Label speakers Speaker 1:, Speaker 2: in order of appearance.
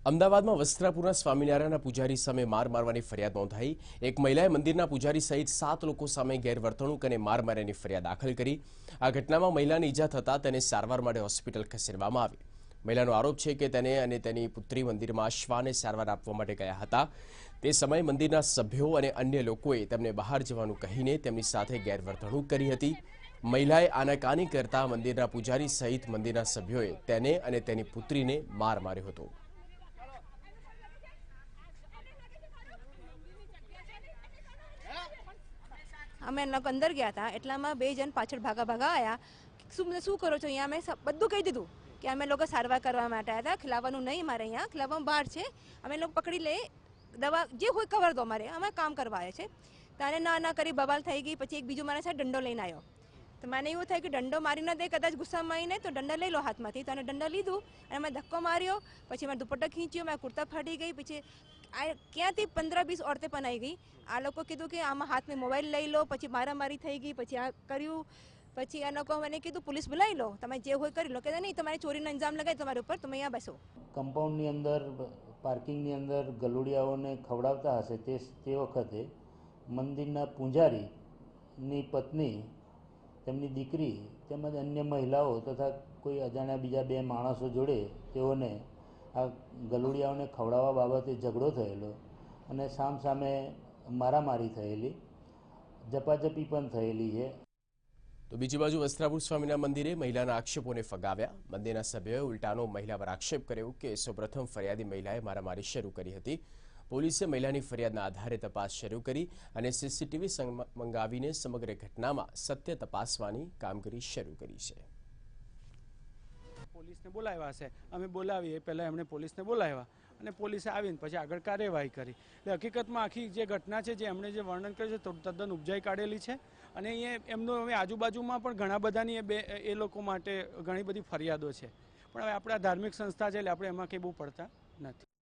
Speaker 1: અમદાવાદમાં વસ્ત્રાપુરના સ્વામિનારાયણના પૂજારી સામે માર મારવાની ફરિયાદ નોંધાઈ। એક મહિલાએ મંદિરના પૂજારી સહિત 7 લોકો સામે ગેરવર્તણૂક અને માર માર્યાની ફરિયાદ દાખલ કરી। આ ઘટનામાં મહિલાને ઈજા થતાં તેને સારવાર માટે હોસ્પિટલ ખસેડવામાં આવી। મહિલાનો આરોપ છે કે તેને અને તેની પુત્રી મંદિરમાં શ્વાને સારવાર આપવા માટે ગયા હતા। તે સમયે મંદિરના સભ્યો અને અન્ય લોકોએ તેમને બહાર જવાનું કહીને તેમની સાથે ગેરવર્તણૂક કરી હતી। મહિલાએ આનાકાની કરતા મંદિરના પૂજારી સહિત મંદિરના સભ્યોએ તેને અને તેની પુત્રીને માર માર્યો હતો।
Speaker 2: અમે અંદર ગયા હતા એટલામાં 2 જણ પાછળ ભાગા આવ્યા। શું કરો છો અહીંયા? અમે બધું કહી દીધું કે અમે લોકો સારવાર કરવા માટે આવ્યા હતા, ખिलाવાનું નહીં, મારે અહીંયા ખिलाવાનું બહાર છે, અમે લોકો પકડી લે, દવા જે હોય કવર દો, અમારે અમે કામ કરવા આવ્યા છે। તારે ના કરી બબાલ થઈ ગઈ। પછી એક બીજો મારા સાથે દંડો લઈને આવ્યો, તો મને એવું થાય કે દંડો મારી ન દે, કદાચ ગુસ્સામાં આવીને તો દંડા લઈ લો હાથમાંથી, તો એને દંડા લીધું અને મેં ધક્કો માર્યો। પછી મેં દુપટ્ટો ખીંચ્યો, મેં કુર્તા ફાટી ગઈ। પછી ક્યાંથી 15-20 औरतें પણ આવી ગઈ। આ લોકો કીધું કે આમાં હાથમાં મોબાઈલ લઈ લો, પછી મારામારી થઈ ગઈ। પછી આ કર્યું, પછી આ લોકો મને કીધું પોલીસ બોલાવી લો, તમે જે હોય કરી લો। કે નહીં, તમારી ચોરીનો ઇલ્ઝામ લગાય તમારા ઉપર, તમે અહીંયા બેસો।
Speaker 3: કમ્પાઉન્ડની અંદર પાર્કિંગની અંદર ગલુડિયાઓને ખવડાવતા હશે તે વખતે મંદિરના પૂજારીની પત્ની, તેમની દીકરી તેમજ અન્ય મહિલાઓ તથા કોઈ અજાણ્યા બીજા 2 માણસો જોડે તેઓને આ ગલુડિયાઓને ખવડાવવા બાબતે ઝઘડો થયેલો અને સામસામે મારામારી થયેલી, ઝપાઝપી પણ થયેલી છે।
Speaker 1: તો બીજી બાજુ વસ્ત્રાપુર સ્વામીના મંદિરે મહિલાના આક્ષેપોને ફગાવ્યા। મંદિરના સભ્યોએ ઉલટાનો મહિલા પર આક્ષેપ કર્યો કે સૌપ્રથમ ફરિયાદી મહિલાએ મારામારી શરૂ કરી હતી। પોલીસે મહિલાની ફરિયાદના આધારે તપાસ શરૂ કરી અને સીસીટીવી મંગાવીને સમગ્ર ઘટનામાં સત્ય તપાસવાની કામગીરી શરૂ કરી છે।
Speaker 4: પોલીસને બોલાવ્યા છે, અમે બોલાવીએ પહેલાં એમણે પોલીસને બોલાવ્યા અને પોલીસે આવીને પછી આગળ કાર્યવાહી કરી। એટલે હકીકતમાં આખી જે ઘટના છે, જે એમણે જે વર્ણન કર્યું છે, તદ્દન ઉપજાઈ કાઢેલી છે અને અહીંયા એમનો હવે આજુબાજુમાં પણ ઘણા બધાની એ લોકો માટે ઘણી બધી ફરિયાદો છે, પણ હવે આપણા ધાર્મિક સંસ્થા છે એટલે આપણે એમાં કંઈ બહુ પડતા નથી।